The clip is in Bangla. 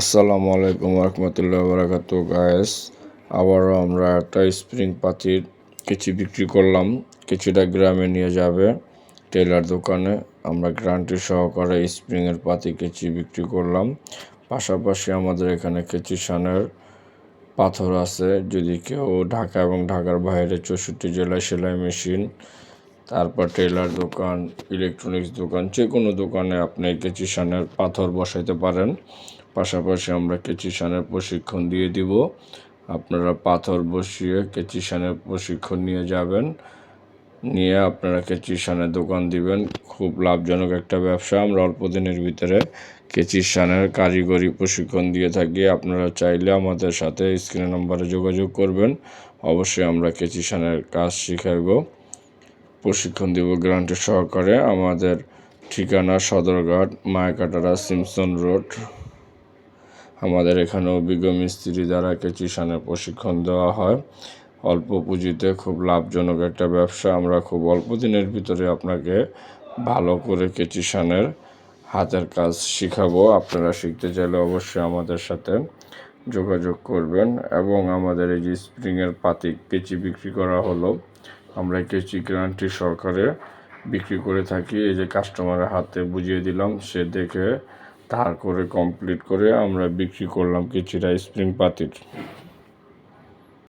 আসসালামু আলাইকুম রহমতুল্লাহ বারাকাতু গায়েস। আবারও আমরা একটা স্প্রিং পাতির কিছু বিক্রি করলাম। কিছুটা গ্রামে নিয়ে যাবে টেলার দোকানে। আমরা গ্যারান্টি সহকারে স্প্রিংয়ের পাতি কিছু বিক্রি করলাম। পাশাপাশি আমাদের এখানে কিছু শানের পাথর আছে। যদি কেউ ঢাকা এবং ঢাকার বাইরে 64 জেলায় সেলাই মেশিন, তারপর টেলার দোকান, ইলেকট্রনিক্স দোকান, যে কোনো দোকানে আপনি কেচি শানের পাথর বসাইতে পারেন। পাশাপাশি আমরা কেচি শানের প্রশিক্ষণ দিয়ে দিব। আপনারা পাথর বসিয়ে কেচি শানের প্রশিক্ষণ নিয়ে যাবেন, নিয়ে আপনারা কেচি শানের দোকান দিবেন। খুব লাভজনক একটা ব্যবসা। আমরা অল্প দিনের ভিতরে কেচি শানের কারিগরি প্রশিক্ষণ দিয়ে থাকি। আপনারা চাইলে আমাদের সাথে স্ক্রিনে নম্বরে যোগাযোগ করবেন। অবশ্যই আমরা কেচি শানের কাজ শিখাইব, প্রশিক্ষণ দিব গ্যারান্টি সহকারে। আমাদের ঠিকানা সদরঘাট, মায়াকাটারা, সিমসন রোড। আমাদের এখানে অভিজ্ঞ মিস্ত্রি দ্বারা কেচি শানের প্রশিক্ষণ দেওয়া হয়। অল্প পুঁজিতে খুব লাভজনক একটা ব্যবসা। আমরা খুব অল্প দিনের ভিতরে আপনাকে ভালো করে কেচি শানের হাতের কাজ শিখাবো। আপনারা শিখতে চাইলে অবশ্যই আমাদের সাথে যোগাযোগ করবেন। এবং আমাদের এই যে স্প্রিংয়ের পাতি কেচি বিক্রি করা হলো, আমরা কেচি গ্যারান্টি সহকারে বিক্রি করে থাকি। এই যে কাস্টমারের হাতে বুঝিয়ে দিলাম, সে দেখে ধার করে কমপ্লিট করে আমরা বিক্রি করলাম কিছুটা স্প্রিং পাতির।